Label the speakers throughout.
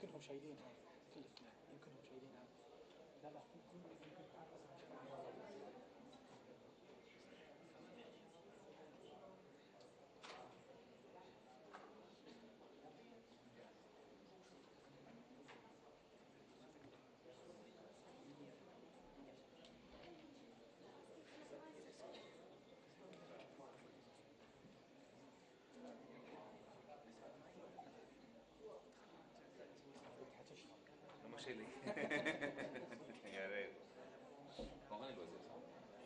Speaker 1: يمكنهم شايلين هذا في الاثنين، يمكنهم شايلين هذا. لا لا يمكن
Speaker 2: مش اللي يا ريت هو انا الوزير صح؟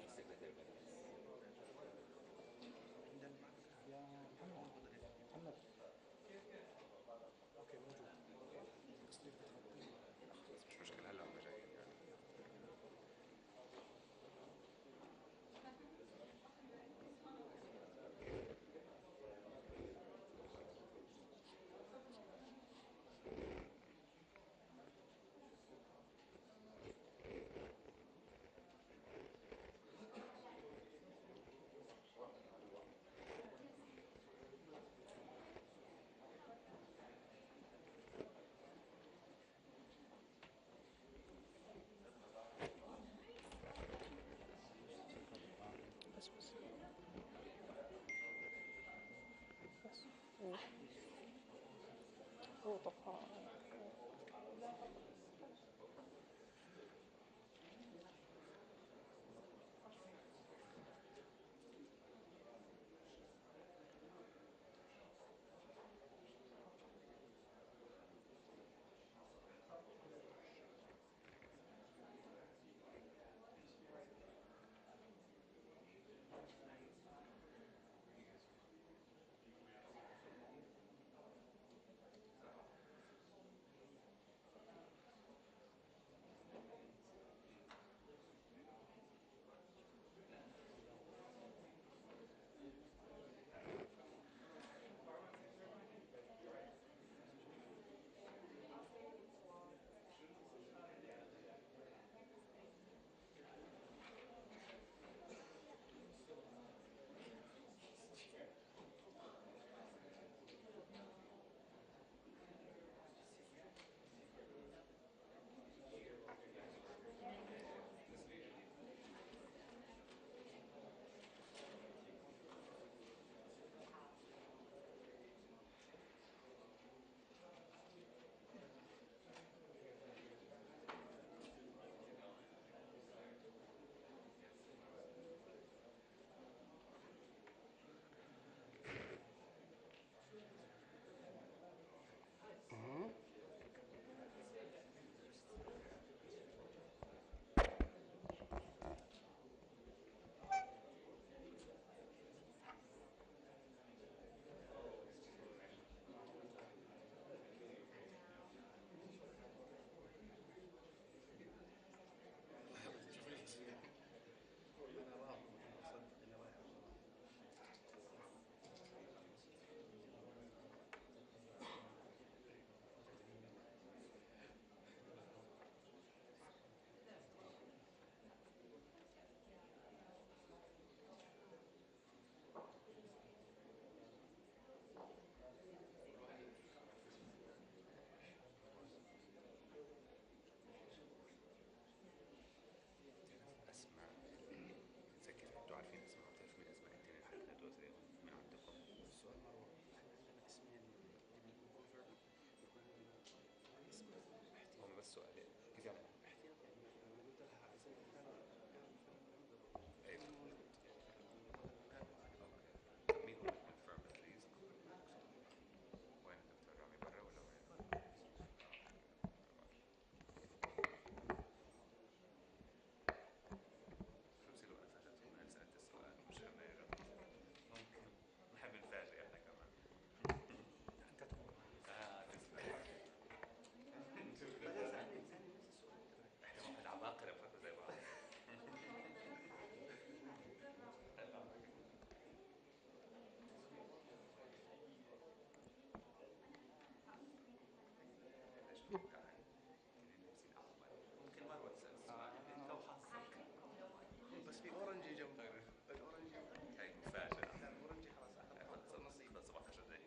Speaker 2: السكرتير
Speaker 1: يا محمد اوكي موجود. تصديق
Speaker 2: بس مش مشكلة هلا هم جايين يعني.
Speaker 1: بس هو طبعا
Speaker 2: اسماء زي كيف انتوا عارفين اسماء؟ بتعرفوا مين اسماء التاني اللي حكيت وزير من عندكم؟
Speaker 3: السؤال مروح، احنا عندنا اسمين كونفيرم يكونوا اسم احتياط.
Speaker 2: هم بس سؤالين كيف يعني؟
Speaker 3: احتياط يعني لو انا قلت لها زي ما كانوا
Speaker 2: ايوه
Speaker 3: موجود يعني كانوا
Speaker 2: اوكي. مين هم الكونفيرم اتليست؟ وين الدكتور رامي برا ولا وين؟ شو بصير لو انا فاجأتهم؟ انا سألت السؤال مش غيره. ممكن نحب نفاجئ احنا كمان.
Speaker 1: انت تقول
Speaker 2: تسلم.
Speaker 3: انا سألني نفس السؤال
Speaker 2: احنا واحد عباقرة بفكر زي بعض. ليش بتوقع هاي؟ كنا نفسي الأحمر. ممكن مروة تسأل السؤال أنت وحظك.
Speaker 3: بس في اورنجي جنبه. الاورنجي
Speaker 2: هاي مفاجأة.
Speaker 3: لا الاورنجي خلاص اخذ نصيب.
Speaker 2: خلص 17 دقيقة.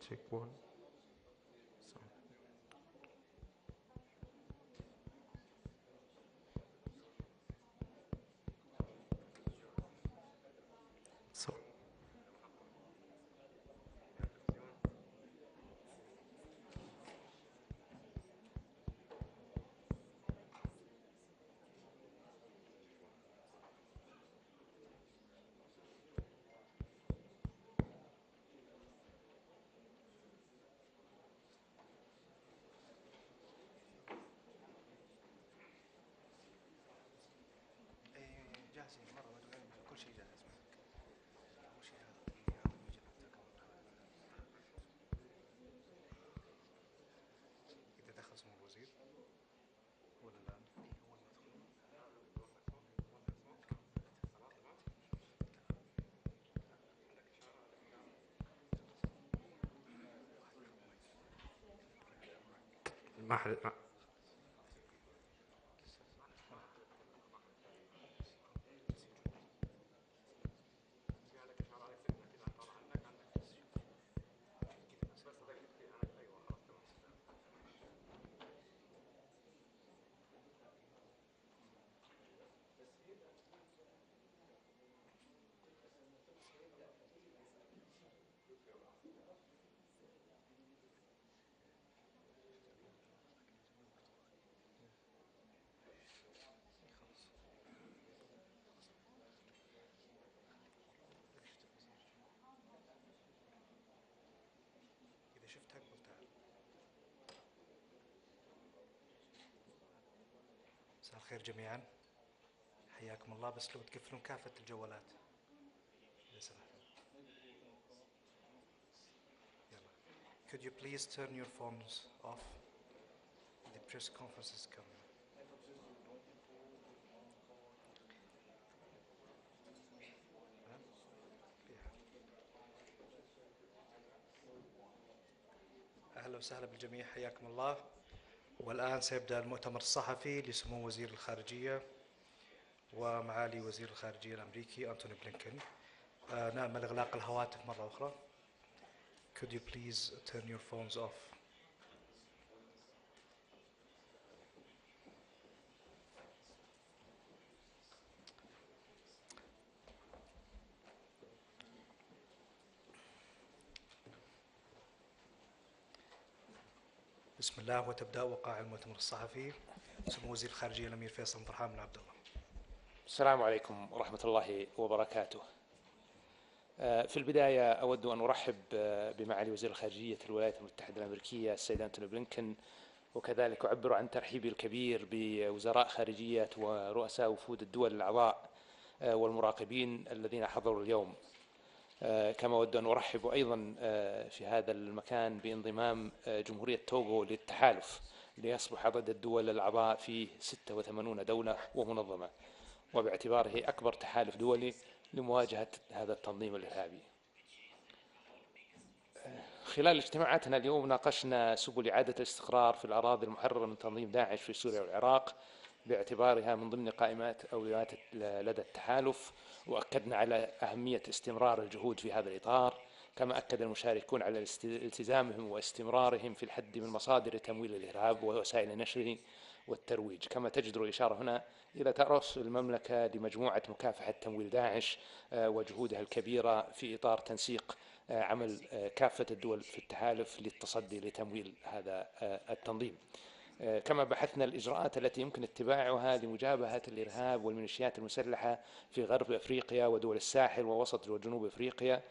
Speaker 4: check one. So.
Speaker 3: جاهزين مرة كل شيء جاهز معك. أول شيء هذا يجي إذا دخل سمو الوزير ولا الآن؟
Speaker 4: ما حد
Speaker 3: إذا شفتها قبل تعال. مساء الخير جميعا، حياكم الله. بس لو تقفلون كافة الجوالات إذا سمحتم. يلا. Could you please turn your phones off? The press conference is coming. أهلا وسهلا بالجميع، حياكم الله. والآن سيبدأ المؤتمر الصحفي لسمو وزير الخارجية ومعالي وزير الخارجية الأمريكي أنتوني بلينكن. نعمل إغلاق الهواتف مرة أخرى. Could you please turn your phones off? بسم الله. وتبدأ وقائع المؤتمر الصحفي سمو وزير الخارجية الأمير فيصل بن فرحان بن عبد الله.
Speaker 5: السلام عليكم ورحمة الله وبركاته. في البداية أود أن أرحب بمعالي وزير الخارجية الولايات المتحدة الأمريكية السيد أنتوني بلينكن، وكذلك أعبر عن ترحيبي الكبير بوزراء خارجية ورؤساء وفود الدول الأعضاء والمراقبين الذين حضروا اليوم. كما أود أن أرحب أيضا في هذا المكان بانضمام جمهورية توغو للتحالف ليصبح عدد الدول الأعضاء فيه 86 دولة ومنظمة، وباعتباره أكبر تحالف دولي لمواجهة هذا التنظيم الإرهابي. خلال اجتماعاتنا اليوم ناقشنا سبل إعادة الاستقرار في الأراضي المحررة من تنظيم داعش في سوريا والعراق باعتبارها من ضمن قائمات أولويات لدى التحالف، وأكدنا على أهمية استمرار الجهود في هذا الإطار. كما أكد المشاركون على التزامهم واستمرارهم في الحد من مصادر تمويل الإرهاب ووسائل نشره والترويج. كما تجدر الإشارة هنا إلى ترأس المملكة لمجموعة مكافحة تمويل داعش وجهودها الكبيرة في إطار تنسيق عمل كافة الدول في التحالف للتصدي لتمويل هذا التنظيم. كما بحثنا الإجراءات التي يمكن اتباعها لمجابهة الإرهاب والميليشيات المسلحة في غرب أفريقيا ودول الساحل ووسط وجنوب أفريقيا،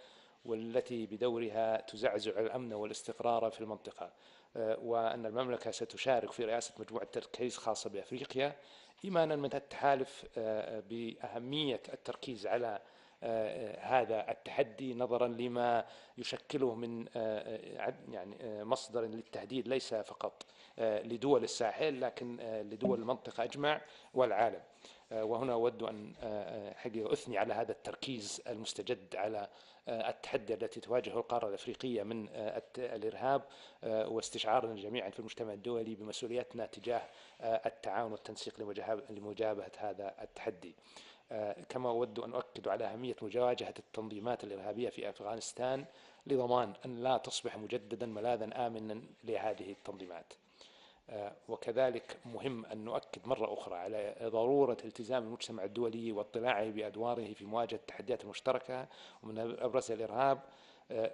Speaker 5: والتي بدورها تزعزع الأمن والاستقرار في المنطقة، وأن المملكة ستشارك في رئاسة مجموعة تركيز خاصة بأفريقيا، إيمانا من التحالف بأهمية التركيز على هذا التحدي نظرا لما يشكله من يعني مصدر للتهديد ليس فقط لدول الساحل لكن لدول المنطقة أجمع والعالم. وهنا أود أن حقيقة أثني على هذا التركيز المستجد على التحدي التي تواجهه القارة الأفريقية من الإرهاب، واستشعارنا جميعا في المجتمع الدولي بمسؤوليتنا تجاه التعاون والتنسيق لمجابهة هذا التحدي. كما أود أن أؤكد على أهمية مواجهة التنظيمات الإرهابية في أفغانستان لضمان أن لا تصبح مجددا ملاذا آمنا لهذه التنظيمات. وكذلك مهم أن نؤكد مرة أخرى على ضرورة التزام المجتمع الدولي واطلاعه بأدواره في مواجهة التحديات المشتركة ومن أبرزها الإرهاب،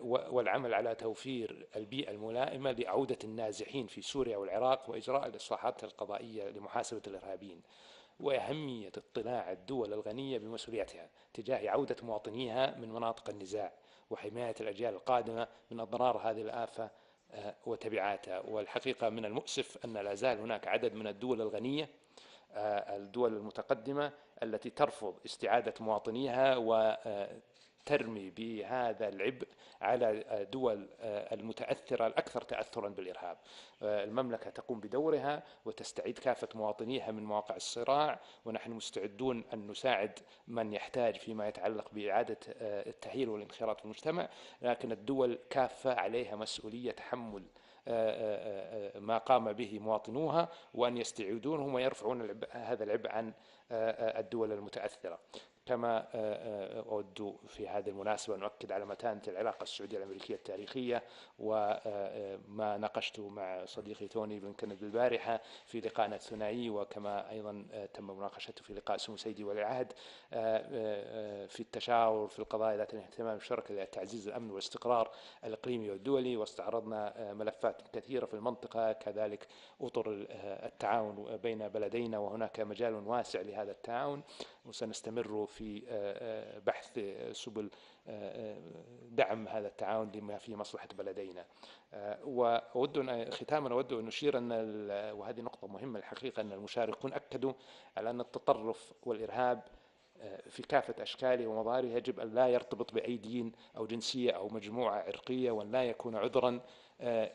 Speaker 5: والعمل على توفير البيئة الملائمة لعودة النازحين في سوريا والعراق وإجراء الإصلاحات القضائية لمحاسبة الإرهابيين، وأهمية اطلاع الدول الغنية بمسؤوليتها تجاه عودة مواطنيها من مناطق النزاع وحماية الأجيال القادمة من أضرار هذه الآفة وتبعاتها. والحقيقة من المؤسف أن لا زال هناك عدد من الدول الغنية، الدول المتقدمة، التي ترفض استعادة مواطنيها وترمي بهذا العبء على دول المتأثرة الأكثر تأثرا بالإرهاب. المملكة تقوم بدورها وتستعيد كافة مواطنيها من مواقع الصراع، ونحن مستعدون أن نساعد من يحتاج فيما يتعلق بإعادة التأهيل والانخراط في المجتمع، لكن الدول كافة عليها مسؤولية تحمل ما قام به مواطنوها وأن يستعيدونهم ويرفعون هذا العبء عن الدول المتأثرة. كما أود في هذه المناسبة أن أؤكد على متانة العلاقة السعودية الأمريكية التاريخية، وما ناقشته مع صديقي توني بلينكن البارحة في لقائنا الثنائي، وكما أيضا تم مناقشته في لقاء سمو سيدي ولي العهد في التشاور في القضايا ذات الاهتمام المشترك لتعزيز الأمن والاستقرار الإقليمي والدولي. واستعرضنا ملفات كثيرة في المنطقة، كذلك أطر التعاون بين بلدينا، وهناك مجال واسع لهذا التعاون، وسنستمر في بحث سبل دعم هذا التعاون لما في مصلحة بلدينا. ختاما أود أن نشير أن وهذه نقطة مهمة الحقيقة، أن المشاركون أكدوا على أن التطرف والإرهاب في كافة أشكاله ومظاهره يجب أن لا يرتبط بأي دين أو جنسية أو مجموعة عرقية، وأن لا يكون عذرا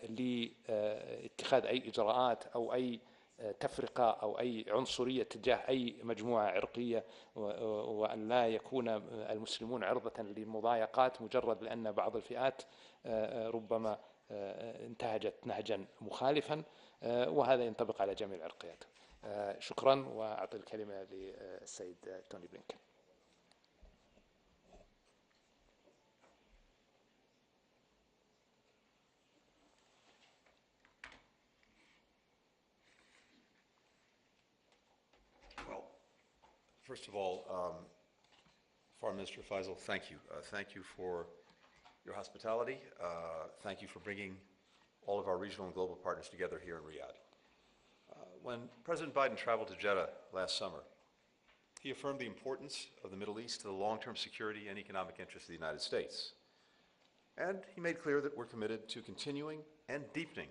Speaker 5: لاتخاذ أي إجراءات أو أي تفرقة أو أي عنصرية تجاه أي مجموعة عرقية، وأن لا يكون المسلمون عرضة للمضايقات مجرد لأن بعض الفئات ربما انتهجت نهجا مخالفا، وهذا ينطبق على جميع العرقيات. شكرا، وأعطي الكلمة للسيد توني بلينكن.
Speaker 4: First of all, Foreign Minister Faisal, thank you. Thank you for your hospitality. Thank you for bringing all of our regional and global partners together here in Riyadh. When President Biden traveled to Jeddah last summer, he affirmed the importance of the Middle East to the long-term security and economic interests of the United States. And he made clear that we're committed to continuing and deepening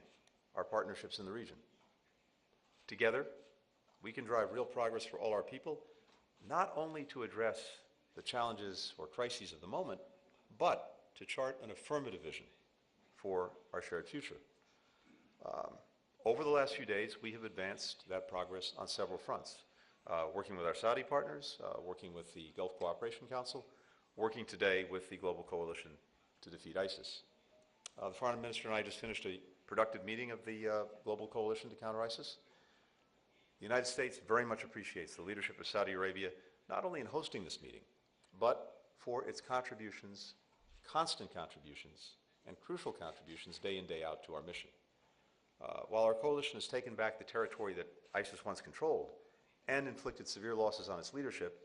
Speaker 4: our partnerships in the region. Together, we can drive real progress for all our people, not only to address the challenges or crises of the moment, but to chart an affirmative vision for our shared future. Over the last few days, we have advanced that progress on several fronts, working with our Saudi partners, working with the Gulf Cooperation Council, working today with the Global Coalition to Defeat ISIS. The Foreign Minister and I just finished a productive meeting of the Global Coalition to Counter ISIS. The United States very much appreciates the leadership of Saudi Arabia, not only in hosting this meeting, but for its contributions, constant contributions, and crucial contributions day in, day out to our mission. While our coalition has taken back the territory that ISIS once controlled and inflicted severe losses on its leadership,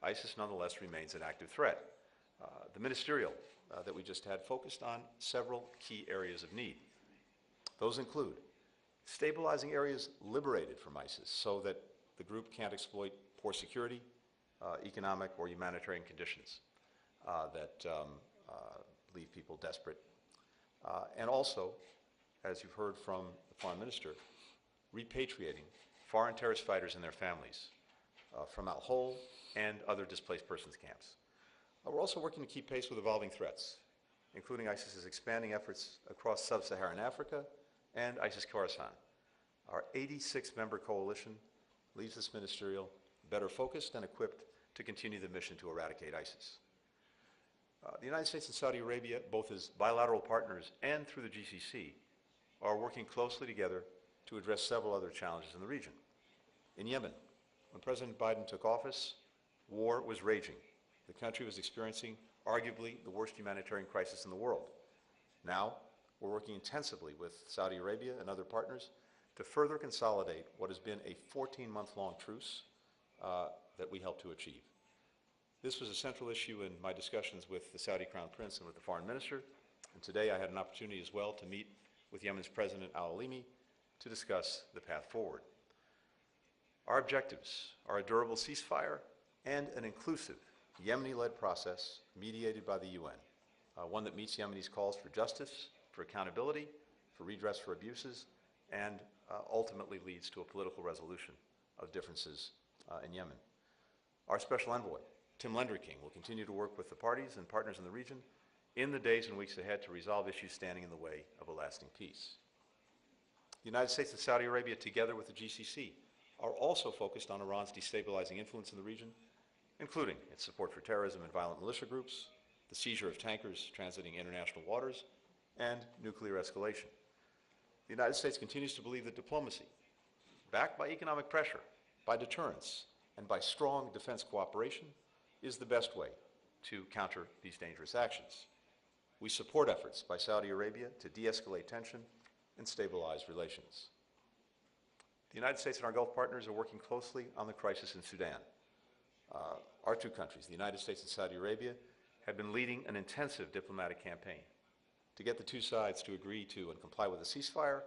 Speaker 4: ISIS nonetheless remains an active threat. The ministerial that we just had focused on several key areas of need. Those include stabilizing areas liberated from ISIS so that the group can't exploit poor security, economic or humanitarian conditions that leave people desperate. And also, as you've heard from the Foreign Minister, repatriating foreign terrorist fighters and their families from Al-Hol and other displaced persons camps. We're also working to keep pace with evolving threats, including ISIS's expanding efforts across sub-Saharan Africa and ISIS Khorasan. Our 86-member coalition leads this ministerial better focused and equipped to continue the mission to eradicate ISIS. The United States and Saudi Arabia, both as bilateral partners and through the GCC, are working closely together to address several other challenges in the region. In Yemen, when President Biden took office, war was raging. The country was experiencing arguably the worst humanitarian crisis in the world. Now, we're working intensively with Saudi Arabia and other partners to further consolidate what has been a 14-month-long truce that we helped to achieve. This was a central issue in my discussions with the Saudi Crown Prince and with the Foreign Minister, and today I had an opportunity as well to meet with Yemen's President al-Alimi to discuss the path forward. Our objectives are a durable ceasefire and an inclusive Yemeni-led process mediated by the UN, one that meets Yemeni's calls for justice, for accountability, for redress for abuses, and ultimately leads to a political resolution of differences in Yemen. Our special envoy, Tim Lenderking, will continue to work with the parties and partners in the region in the days and weeks ahead to resolve issues standing in the way of a lasting peace. The United States and Saudi Arabia, together with the GCC, are also focused on Iran's destabilizing influence in the region, including its support for terrorism and violent militia groups, the seizure of tankers transiting international waters, and nuclear escalation. The United States continues to believe that diplomacy, backed by economic pressure, by deterrence, and by strong defense cooperation, is the best way to counter these dangerous actions. We support efforts by Saudi Arabia to de-escalate tension and stabilize relations. The United States and our Gulf partners are working closely on the crisis in Sudan. Our two countries, the United States and Saudi Arabia, have been leading an intensive diplomatic campaign to get the two sides to agree to and comply with a ceasefire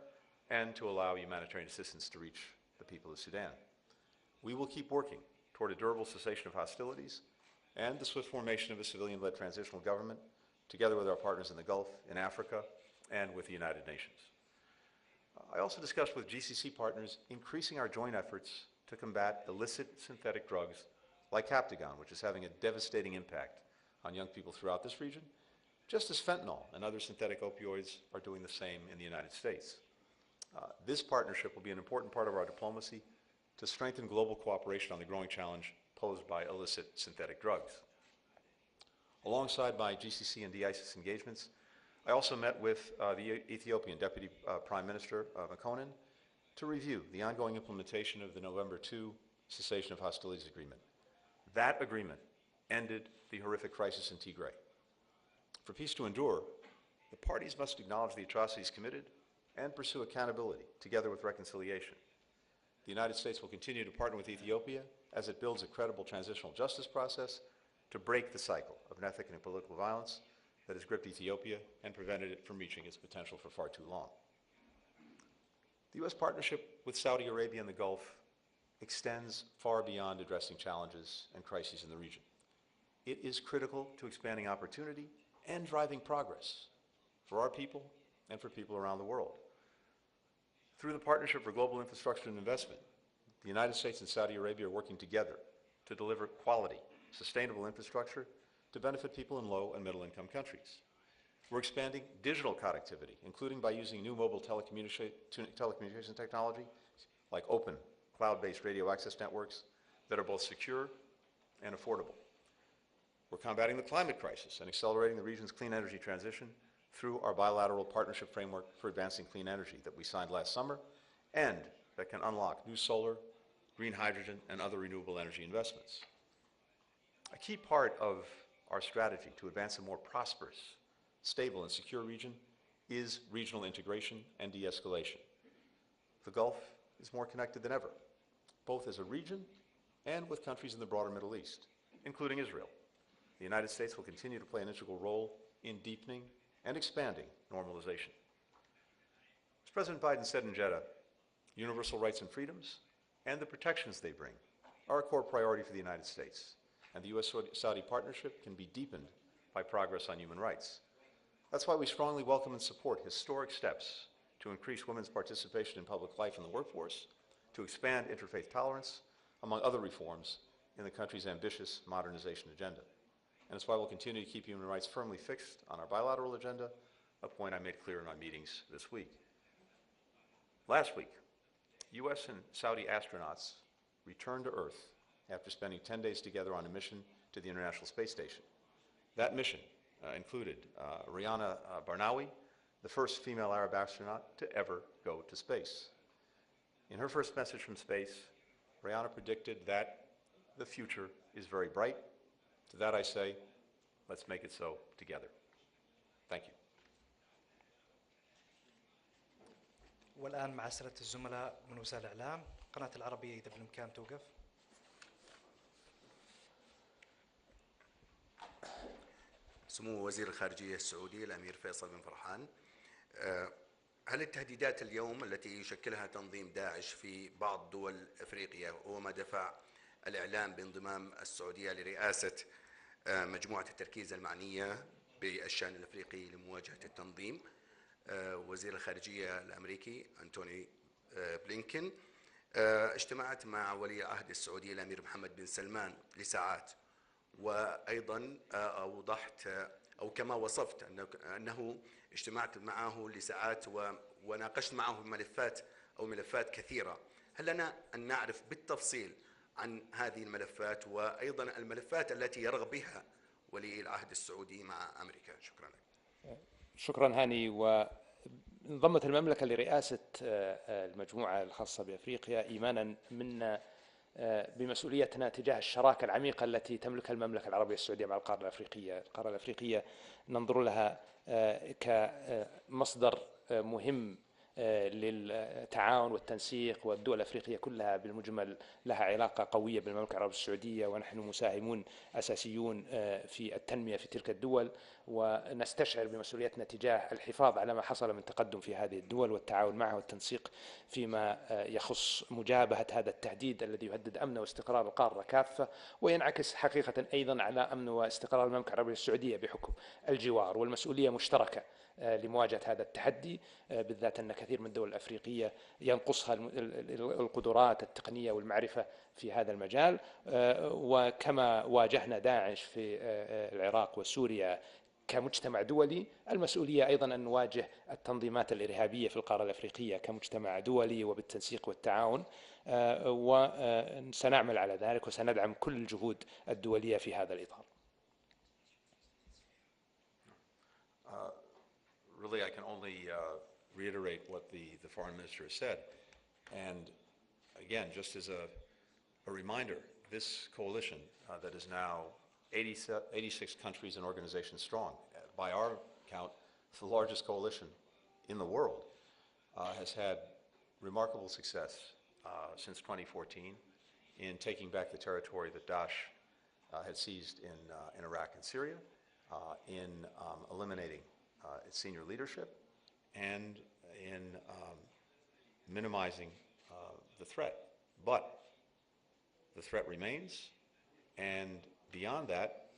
Speaker 4: and to allow humanitarian assistance to reach the people of Sudan. We will keep working toward a durable cessation of hostilities and the swift formation of a civilian-led transitional government, together with our partners in the Gulf, in Africa, and with the United Nations. I also discussed with GCC partners increasing our joint efforts to combat illicit synthetic drugs like Captagon, which is having a devastating impact on young people throughout this region, just as fentanyl and other synthetic opioids are doing the same in the United States. This partnership will be an important part of our diplomacy to strengthen global cooperation on the growing challenge posed by illicit synthetic drugs. Alongside my GCC and de-ISIS engagements, I also met with the Ethiopian Deputy Prime Minister Mekonnen to review the ongoing implementation of the November 2 cessation of hostilities agreement. That agreement ended the horrific crisis in Tigray. For peace to endure, the parties must acknowledge the atrocities committed and pursue accountability, together with reconciliation. The United States will continue to partner with Ethiopia as it builds a credible transitional justice process to break the cycle of ethnic and political violence that has gripped Ethiopia and prevented it from reaching its potential for far too long. The U.S. partnership with Saudi Arabia and the Gulf extends far beyond addressing challenges and crises in the region. It is critical to expanding opportunity and driving progress for our people and for people around the world. Through the Partnership for Global Infrastructure and Investment, the United States and Saudi Arabia are working together to deliver quality, sustainable infrastructure to benefit people in low and middle income countries. We're expanding digital connectivity, including by using new mobile telecommunication technology like open, cloud-based radio access networks that are both secure and affordable. We're combating the climate crisis and accelerating the region's clean energy transition through our bilateral partnership framework for advancing clean energy that we signed last summer and that can unlock new solar, green hydrogen, and other renewable energy investments. A key part of our strategy to advance a more prosperous, stable, and secure region is regional integration and de-escalation. The Gulf is more connected than ever, both as a region and with countries in the broader Middle East, including Israel. The United States will continue to play an integral role in deepening and expanding normalization. As President Biden said in Jeddah, universal rights and freedoms and the protections they bring are a core priority for the United States, and the U.S.-Saudi partnership can be deepened by progress on human rights. That's why we strongly welcome and support historic steps to increase women's participation in public life and the workforce, to expand interfaith tolerance, among other reforms in the country's ambitious modernization agenda. And that's why we'll continue to keep human rights firmly fixed on our bilateral agenda, a point I made clear in our meetings this week. Last week, U.S. and Saudi astronauts returned to Earth after spending 10 days together on a mission to the International Space Station. That mission included Rihanna Barnawi, the first female Arab astronaut to ever go to space. In her first message from space, Rihanna predicted that the future is very bright. To that I say, let's make it so together. Thank you.
Speaker 3: والآن مع أسئلة الزملاء من وسائل الإعلام. قناة العربية إذا بالإمكان توقف.
Speaker 6: سمو وزير الخارجية السعودي الأمير فيصل بن فرحان، هل التهديدات اليوم التي يشكلها تنظيم داعش في بعض دول أفريقيا هو ما دفع الإعلام بانضمام السعودية لرئاسة مجموعة التركيز المعنية بالشأن الأفريقي لمواجهة التنظيم؟ وزير الخارجية الأمريكي أنتوني بلينكن اجتمعت مع ولي العهد السعودي الأمير محمد بن سلمان لساعات، وأيضا أوضحت أو كما وصفت أنه اجتمعت معه لساعات وناقشت معه ملفات كثيرة. هل لنا أن نعرف بالتفصيل عن هذه الملفات وأيضا الملفات التي يرغب بها ولي العهد السعودي مع أمريكا؟ شكرا لك.
Speaker 5: شكرا هاني. وانضمت المملكة لرئاسة المجموعة الخاصة بأفريقيا إيمانا منا بمسؤوليتنا تجاه الشراكة العميقة التي تملكها المملكة العربية السعودية مع القارة الأفريقية. القارة الأفريقية ننظر لها كمصدر مهم للتعاون والتنسيق، والدول الأفريقية كلها بالمجمل لها علاقة قوية بالمملكة العربية السعودية، ونحن مساهمون أساسيون في التنمية في تلك الدول، ونستشعر بمسؤوليتنا تجاه الحفاظ على ما حصل من تقدم في هذه الدول والتعاون معها والتنسيق فيما يخص مجابهة هذا التهديد الذي يهدد أمن واستقرار القارة كافة، وينعكس حقيقة أيضا على أمن واستقرار المملكة العربية السعودية بحكم الجوار، والمسؤولية مشتركة لمواجهة هذا التحدي، بالذات أن كثير من الدول الأفريقية ينقصها القدرات التقنية والمعرفة في هذا المجال. وكما واجهنا داعش في العراق وسوريا كمجتمع دولي، المسؤولية أيضا أن نواجه التنظيمات الإرهابية في القارة الأفريقية كمجتمع دولي وبالتنسيق والتعاون، وسنعمل على ذلك وسندعم كل الجهود الدولية في هذا الإطار.
Speaker 4: Really, I can only reiterate what the foreign minister has said. And again, just as a reminder, this coalition that is now 86 countries and organizations strong, by our count, the largest coalition in the world, has had remarkable success since 2014 in taking back the territory that Daesh had seized in Iraq and Syria, in eliminating its senior leadership, and in minimizing the threat. But the threat remains, and beyond that,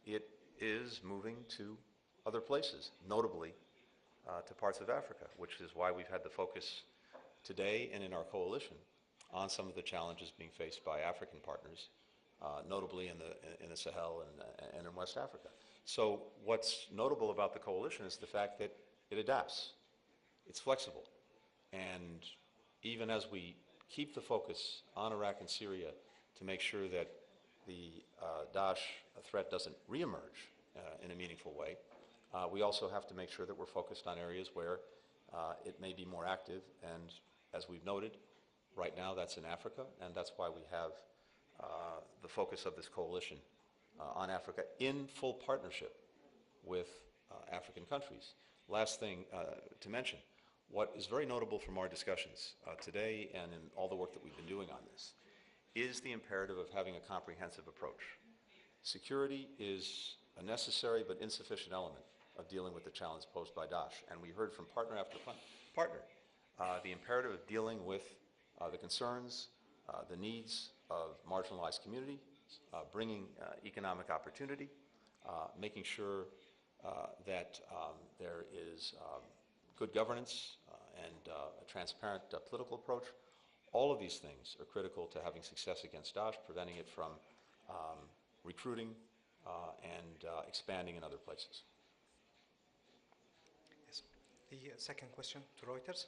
Speaker 4: it is moving to other places, notably to parts of Africa, which is why we've had the focus today and in our coalition on some of the challenges being faced by African partners, notably in the Sahel and in West Africa. So what's notable about the coalition is the fact that it adapts. It's flexible. And even as we keep the focus on Iraq and Syria to make sure that the Daesh threat doesn't reemerge in a meaningful way, we also have to make sure that we're focused on areas where it may be more active. And as we've noted, right now that's in Africa, and that's why we have the focus of this coalition on Africa in full partnership with African countries. Last thing to mention, what is very notable from our discussions today and in all the work that we've been doing on this is the imperative of having a comprehensive approach. Security is a necessary but insufficient element of dealing with the challenge posed by Daesh, and we heard from partner after partner the imperative of dealing with the concerns, the needs of marginalized community, bringing economic opportunity, making sure that there is good governance and a transparent political approach. All of these things are critical to having success against Daesh, preventing it from recruiting and expanding in other places.
Speaker 3: Yes. The second question to Reuters.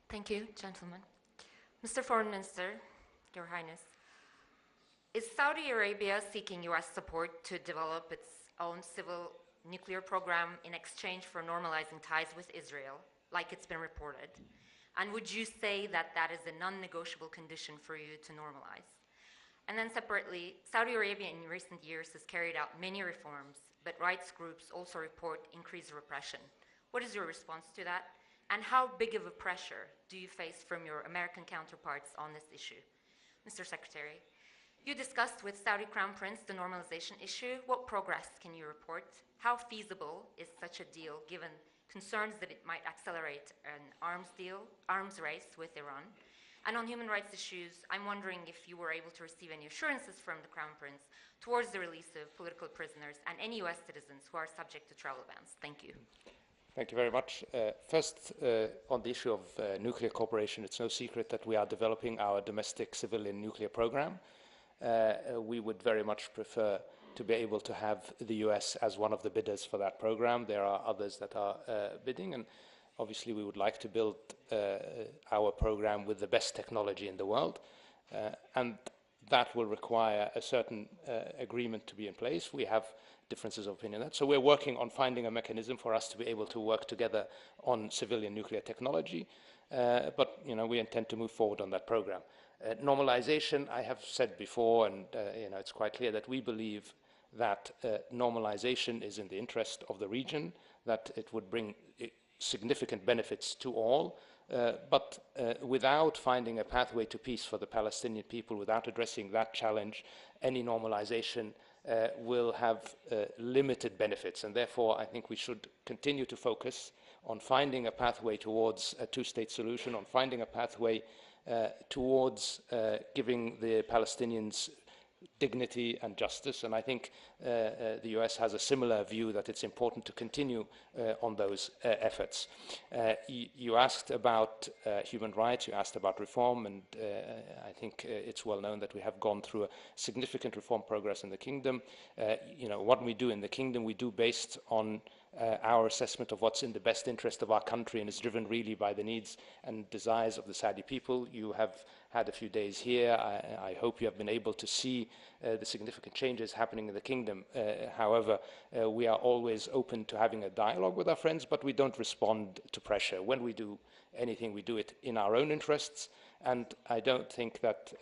Speaker 7: Thank you, gentlemen. Mr. Foreign Minister, Your Highness, is Saudi Arabia seeking US support to develop its own civil nuclear program in exchange for normalizing ties with Israel, like it's been reported? And would you say that that is a non-negotiable condition for you to normalize? And then separately, Saudi Arabia in recent years has carried out many reforms, but rights groups also report increased repression. What is your response to that? And how big of a pressure do you face from your American counterparts on this issue? Mr. Secretary, you discussed with Saudi Crown Prince the normalization issue. What progress can you report? How feasible is such a deal given concerns that it might accelerate an arms race with Iran? And on human rights issues, I'm wondering if you were able to receive any assurances from the Crown Prince towards the release of political prisoners and any US citizens who are subject to travel bans. Thank you.
Speaker 5: Thank you very much. First, on the issue of nuclear cooperation, it's no secret that we are developing our domestic civilian nuclear program. We would very much prefer to be able to have the US as one of the bidders for that program. There are others that are bidding, and obviously we would like to build our program with the best technology in the world, and that will require a certain agreement to be in place. We have differences of opinion on that. So we're working on finding a mechanism for us to be able to work together on civilian nuclear technology, but we intend to move forward on that program. Normalization, I have said before, and it's quite clear that we believe that normalization is in the interest of the region, that it would bring significant benefits to all, but without finding a pathway to peace for the Palestinian people, without addressing that challenge, any normalization will have limited benefits, and therefore I think we should continue to focus on finding a pathway towards a two-state solution, on finding a pathway towards giving the Palestinians dignity and justice, and I think the US has a similar view that it's important to continue on those efforts. You asked about human rights, you asked about reform, and I think it's well known that we have gone through a significant reform progress in the kingdom. What we do in the kingdom, we do based on our assessment of what's in the best interest of our country, and is driven really by the needs and desires of the Saudi people. You have had a few days here. I hope you have been able to see the significant changes happening in the kingdom. However, we are always open to having a dialogue with our friends, but we don't respond to pressure. When we do anything, we do it in our own interests, and I don't think that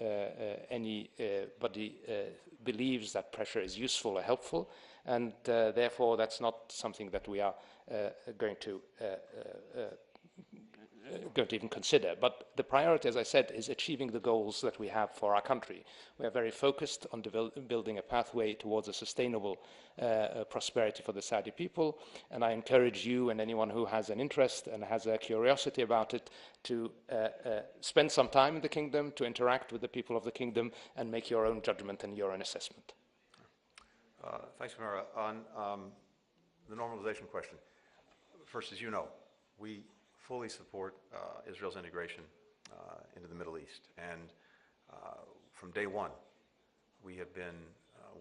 Speaker 5: anybody believes that pressure is useful or helpful, and therefore that's not something that we are going to even consider. But the priority, as I said, is achieving the goals that we have for our country. We are very focused on building a pathway towards a sustainable prosperity for the Saudi people, and I encourage you and anyone who has an interest and has a curiosity about it to spend some time in the kingdom, to interact with the people of the kingdom, and make your own judgment and your own assessment.
Speaker 4: Thanks, Mara. On the normalization question, first, as you know, we fully support Israel's integration into the Middle East. And from day one, we have been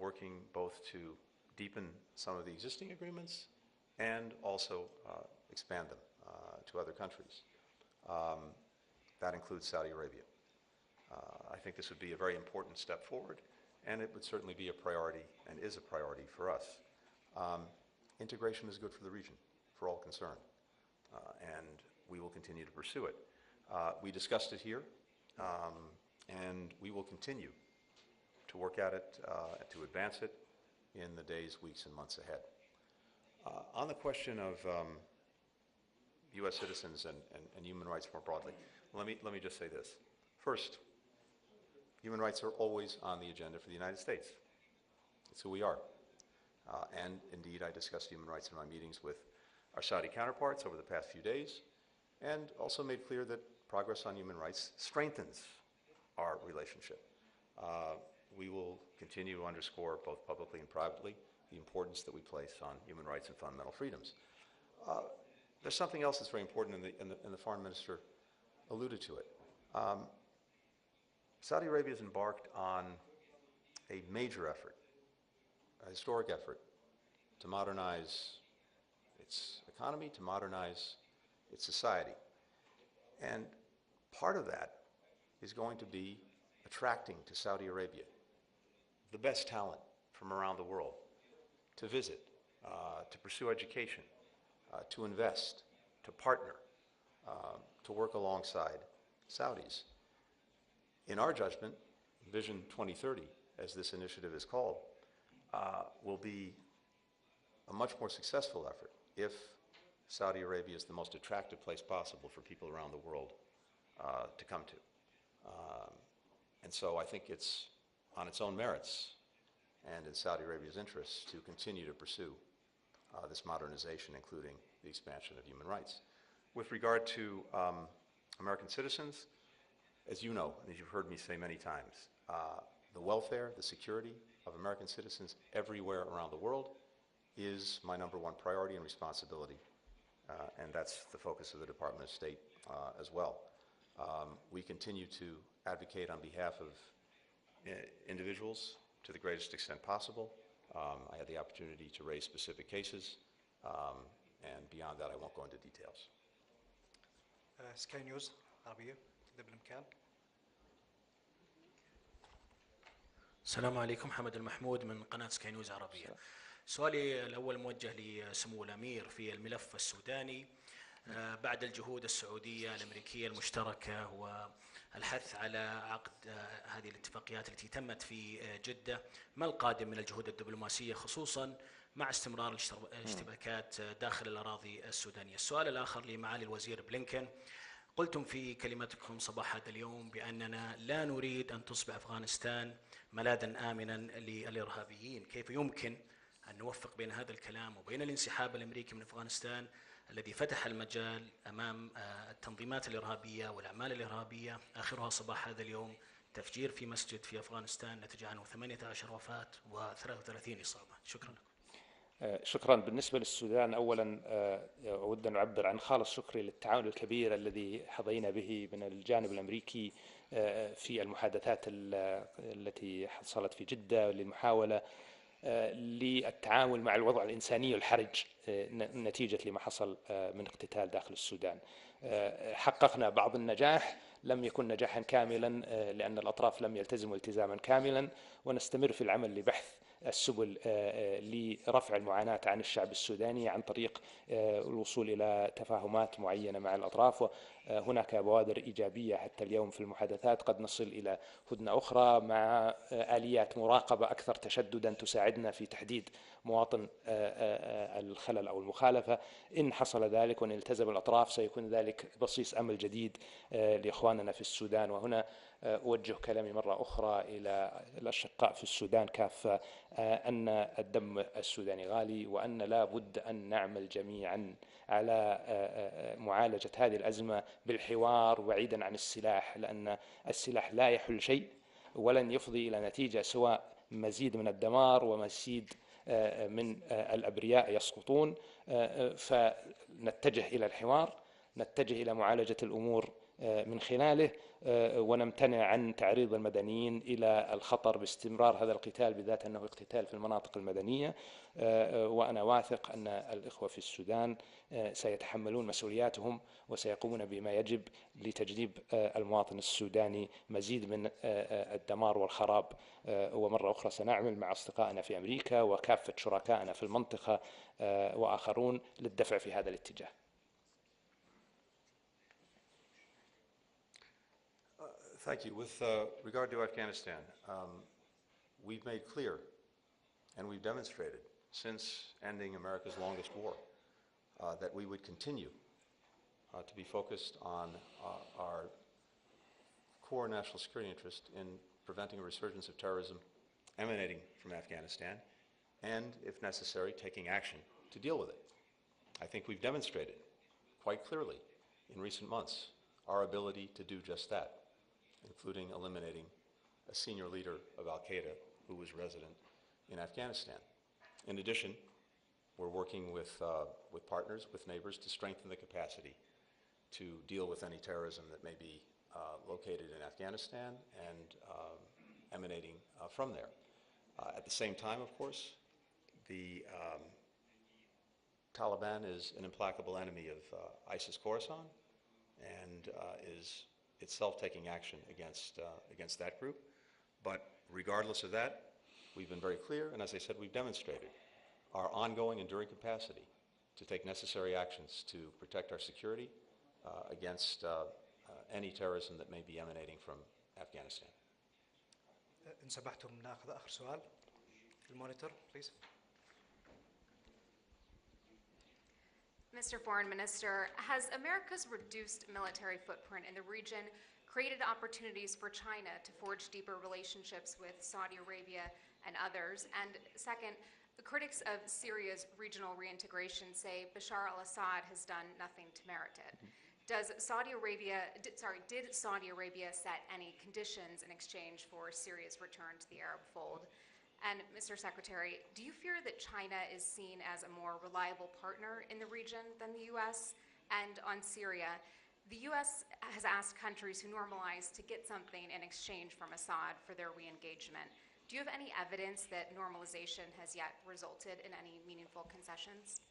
Speaker 4: working both to deepen some of the existing agreements and also expand them to other countries. That includes Saudi Arabia. I think this would be a very important step forward, and it would certainly be a priority and is a priority for us. Integration is good for the region, for all concerned, and we will continue to pursue it. We discussed it here, and we will continue to work at it, to advance it in the days, weeks, and months ahead. On the question of U.S. citizens and human rights more broadly, let me just say this. First, human rights are always on the agenda for the United States. It's who we are. And indeed, I discussed human rights in my meetings with our Saudi counterparts over the past few days, and also made clear that progress on human rights strengthens our relationship. We will continue to underscore, both publicly and privately, the importance that we place on human rights and fundamental freedoms. There's something else that's very important, and the foreign minister alluded to it. Saudi Arabia has embarked on a major effort, a historic effort, to modernize its economy, to modernize its society. And part of that is going to be attracting to Saudi Arabia the best talent from around the world to visit, to pursue education, to invest, to partner, to work alongside Saudis. In our judgment, Vision 2030, as this initiative is called, will be a much more successful effort if Saudi Arabia is the most attractive place possible for people around the world to come to. And so I think it's on its own merits and in Saudi Arabia's interests to continue to pursue this modernization, including the expansion of human rights. With regard to American citizens, as you know, and as you've heard me say many times, the welfare, the security of American citizens everywhere around the world is my number one priority and responsibility, and that's the focus of the Department of State as well. We continue to advocate on behalf of individuals to the greatest extent possible. I had the opportunity to raise specific cases, and beyond that I won't go into details.
Speaker 3: سكاي نيوز عربية إذا بالإمكان.
Speaker 8: السلام عليكم، محمد المحمود من قناة سكاي نيوز عربية. سؤالي الأول موجه لسمو الأمير في الملف السوداني. بعد الجهود السعودية الأمريكية المشتركة والحث على عقد هذه الاتفاقيات التي تمت في جدة، ما القادم من الجهود الدبلوماسية خصوصا مع استمرار الاشتباكات داخل الأراضي السودانية؟ السؤال الآخر لمعالي الوزير بلينكن، قلتم في كلمتكم صباح هذا اليوم بأننا لا نريد أن تصبح أفغانستان ملاذا آمنا للإرهابيين. كيف يمكن أن نوفق بين هذا الكلام وبين الانسحاب الأمريكي من أفغانستان الذي فتح المجال أمام التنظيمات الإرهابية والأعمال الإرهابية؟ آخرها صباح هذا اليوم تفجير في مسجد في أفغانستان نتج عنه 18 وفاة و33 إصابة. شكرا لكم.
Speaker 5: شكرا. بالنسبة للسودان، أولا أود أن أعبر عن خالص شكري للتعاون الكبير الذي حظينا به من الجانب الأمريكي في المحادثات التي حصلت في جدة للمحاولة للتعامل مع الوضع الإنساني الحرج نتيجة لما حصل من اقتتال داخل السودان. حققنا بعض النجاح، لم يكن نجاحا كاملا لأن الأطراف لم يلتزموا التزاما كاملا، ونستمر في العمل لبحث السبل لرفع المعاناة عن الشعب السوداني عن طريق الوصول إلى تفاهمات معينة مع الأطراف. وهناك بوادر إيجابية حتى اليوم في المحادثات، قد نصل إلى هدنة أخرى مع آليات مراقبة أكثر تشددا تساعدنا في تحديد مواطن الخلل أو المخالفة. إن حصل ذلك وإن التزم الأطراف سيكون ذلك بصيص أمل جديد لإخواننا في السودان. وهنا أوجه كلامي مرة أخرى إلى الأشقاء في السودان كافة أن الدم السوداني غالي، وأن لا بد أن نعمل جميعا على معالجة هذه الأزمة بالحوار بعيدا عن السلاح، لأن السلاح لا يحل شيء ولن يفضي إلى نتيجة سواء مزيد من الدمار ومزيد من الأبرياء يسقطون. فنتجه إلى الحوار، نتجه إلى معالجة الأمور من خلاله، ونمتنع عن تعريض المدنيين إلى الخطر باستمرار هذا القتال، بذات أنه اقتتال في المناطق المدنية. وأنا واثق أن الإخوة في السودان سيتحملون مسؤولياتهم وسيقومون بما يجب لتجنيب المواطن السوداني مزيد من الدمار والخراب. ومرة أخرى سنعمل مع أصدقائنا في أمريكا وكافة شركائنا في المنطقة وآخرون للدفع في هذا الاتجاه.
Speaker 4: Thank you. With regard to Afghanistan, we've made clear and we've demonstrated since ending America's longest war that we would continue to be focused on our core national security interest in preventing a resurgence of terrorism emanating from Afghanistan and, if necessary, taking action to deal with it. I think we've demonstrated quite clearly in recent months our ability to do just that, including eliminating a senior leader of al-Qaeda who was resident in Afghanistan. In addition, we're working with partners, with neighbors, to strengthen the capacity to deal with any terrorism that may be located in Afghanistan and emanating from there. At the same time, of course, the Taliban is an implacable enemy of ISIS Khorasan and is itself taking action against that group. But regardless of that, we've been very clear, and as I said, we've demonstrated our ongoing, enduring capacity to take necessary actions to protect our security against any terrorism that may be emanating from Afghanistan.
Speaker 3: إن سمحتم ناخذ آخر سؤال في المونيتور, please.
Speaker 9: Mr. Foreign Minister, has America's reduced military footprint in the region created opportunities for China to forge deeper relationships with Saudi Arabia and others? And second, the critics of Syria's regional reintegration say Bashar al-Assad has done nothing to merit it. Did Saudi Arabia set any conditions in exchange for Syria's return to the Arab fold? And Mr. Secretary, do you fear that China is seen as a more reliable partner in the region than the U.S.? And on Syria, the U.S. has asked countries who normalize to get something in exchange from Assad for their re-engagement. Do you have any evidence that normalization has yet resulted in any meaningful concessions?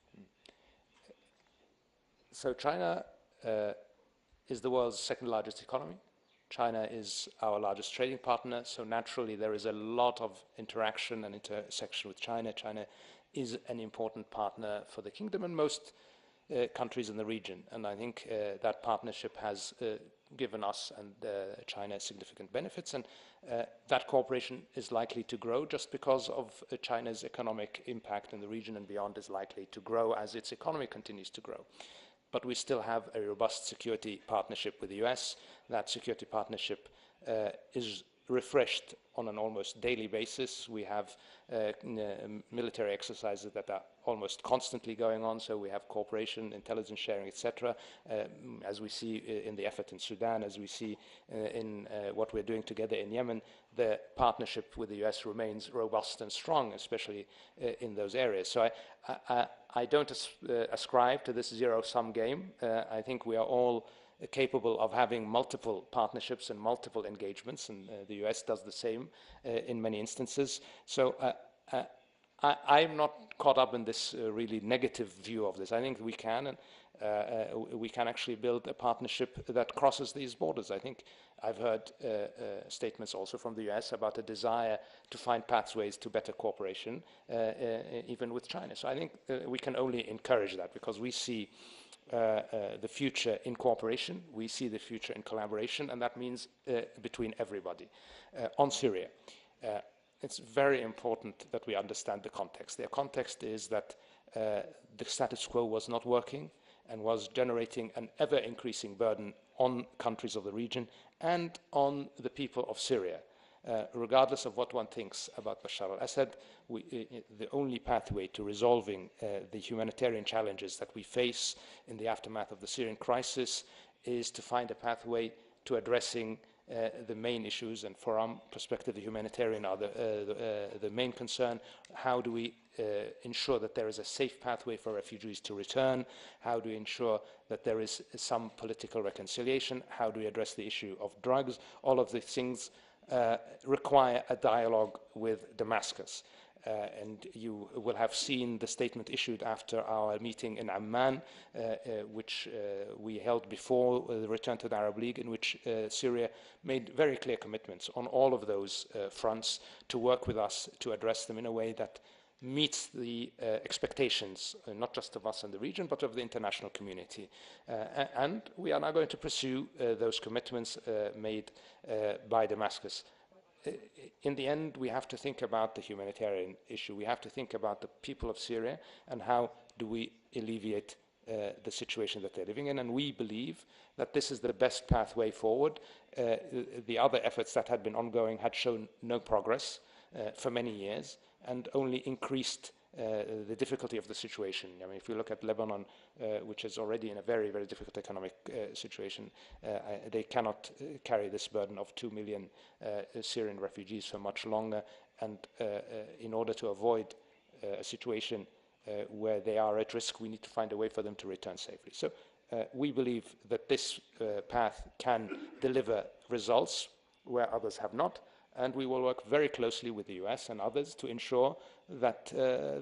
Speaker 5: So China is the world's second largest economy. China is our largest trading partner, so naturally there is a lot of interaction and intersection with China. China is an important partner for the kingdom and most countries in the region, and I think that partnership has given us and China significant benefits, and that cooperation is likely to grow just because of China's economic impact in the region and beyond is likely to grow as its economy continues to grow. But we still have a robust security partnership with the US. That security partnership is refreshed on an almost daily basis. We have military exercises that are almost constantly going on, so we have cooperation, intelligence sharing, etc. As we see in the effort in Sudan, as we see in what we're doing together in Yemen, the partnership with the US remains robust and strong, especially in those areas. So I don't ascribe to this zero-sum game. I think we are all capable of having multiple partnerships and multiple engagements, and the US does the same in many instances. So I'm not caught up in this really negative view of this. I think we can, and we can actually build a partnership that crosses these borders. I think I've heard statements also from the US about a desire to find pathways to better cooperation, even with China. So I think we can only encourage that because we see the future in cooperation, we see the future in collaboration, and that means between everybody. On Syria, it's very important that we understand the context. The context is that the status quo was not working and was generating an ever-increasing burden on countries of the region and on the people of Syria. Regardless of what one thinks about Bashar al-Assad, the only pathway to resolving the humanitarian challenges that we face in the aftermath of the Syrian crisis is to find a pathway to addressing the main issues, and from our perspective, the humanitarian are the main concern. How do we ensure that there is a safe pathway for refugees to return? How do we ensure that there is some political reconciliation? How do we address the issue of drugs? All of these things require a dialogue with Damascus. And you will have seen the statement issued after our meeting in Amman, which we held before the return to the Arab League, in which Syria made very clear commitments on all of those fronts to work with us to address them in a way that meets the expectations, not just of us in the region, but of the international community. And we are now going to pursue those commitments made by Damascus. In the end, we have to think about the humanitarian issue. We have to think about the people of Syria and how do we alleviate the situation that they're living in. And we believe that this is the best pathway forward. The other efforts that had been ongoing had shown no progress for many years and only increased the difficulty of the situation. I mean, if you look at Lebanon, which is already in a very, very difficult economic situation, they cannot carry this burden of 2 million Syrian refugees for much longer. And in order to avoid a situation where they are at risk, we need to find a way for them to return safely. So we believe that this path can deliver results where others have not. and we will work very closely with the US and others to ensure that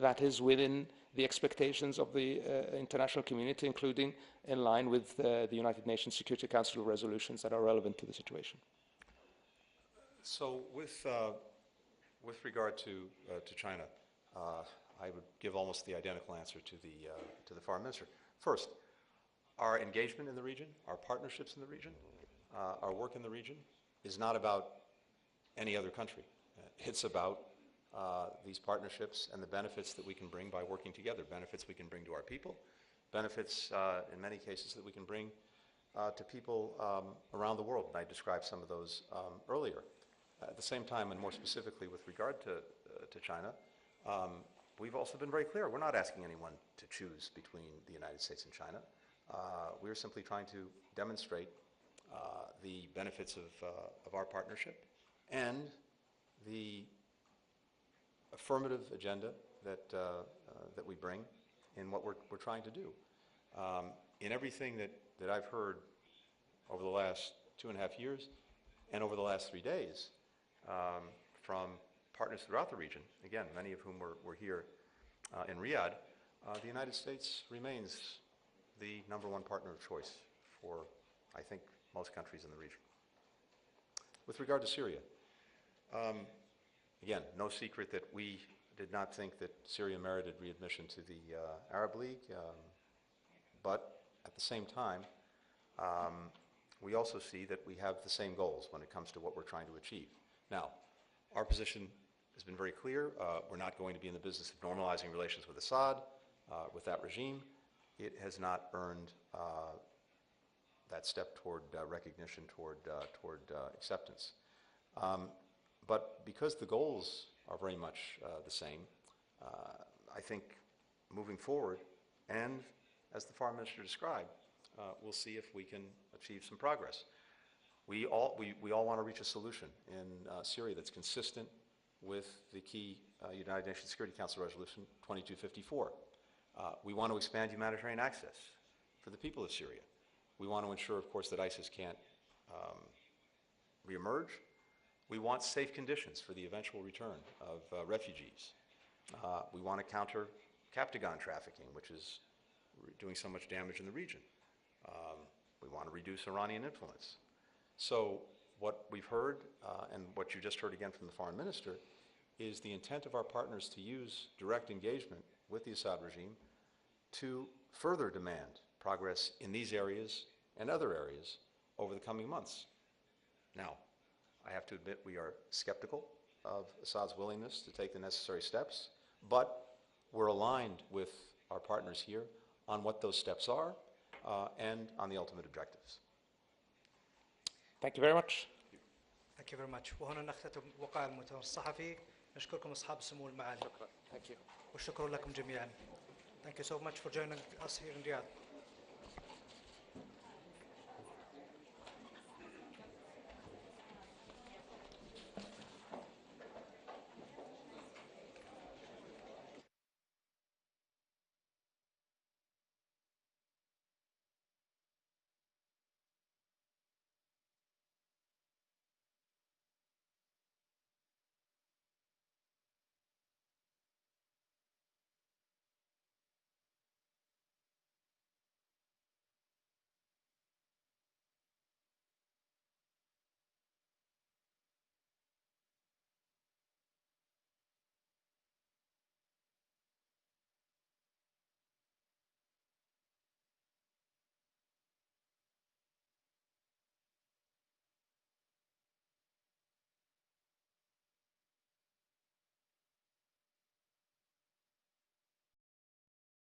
Speaker 5: that is within the expectations of the international community, including in line with the United Nations Security Council resolutions that are relevant to the situation.
Speaker 4: So with regard to China, I would give almost the identical answer to the foreign minister. First, our engagement in the region, our partnerships in the region, our work in the region is not about any other country. It's about these partnerships and the benefits that we can bring by working together, benefits we can bring to our people, benefits in many cases that we can bring to people around the world. And I described some of those earlier. At the same time, and more specifically with regard to China, we've also been very clear. We're not asking anyone to choose between the United States and China. We're simply trying to demonstrate the benefits of our partnership and the affirmative agenda that we bring in what we're trying to do. In everything that I've heard over the last 2.5 years and over the last 3 days from partners throughout the region, again, many of whom were here in Riyadh, the United States remains the #1 partner of choice for, I think, most countries in the region. With regard to Syria, again, no secret that we did not think that Syria merited readmission to the Arab League, but at the same time, we also see that we have the same goals when it comes to what we're trying to achieve. Now, our position has been very clear. We're not going to be in the business of normalizing relations with Assad, with that regime. It has not earned that step toward recognition, toward acceptance. But because the goals are very much the same, I think moving forward, and as the foreign minister described, we'll see if we can achieve some progress. We all want to reach a solution in Syria that's consistent with the key United Nations Security Council Resolution 2254. We want to expand humanitarian access for the people of Syria. We want to ensure, of course, that ISIS can't reemerge. We want safe conditions for the eventual return of refugees. We want to counter Captagon trafficking, which is doing so much damage in the region. We want to reduce Iranian influence. So what we've heard, and what you just heard again from the foreign minister, is the intent of our partners to use direct engagement with the Assad regime to further demand progress in these areas and other areas over the coming months. Now, I have to admit we are skeptical of Assad's willingness to take the necessary steps, but we're aligned with our partners here on what those steps are and on the ultimate objectives.
Speaker 5: Thank you very much.
Speaker 3: Thank you very much. وهنا نختتم وقائع المؤتمر الصحفي. نشكركم أصحاب السمو المعالي.
Speaker 5: شكرا. Thank you.
Speaker 3: والشكر لكم جميعا. Thank you so much for joining us here in Riyadh.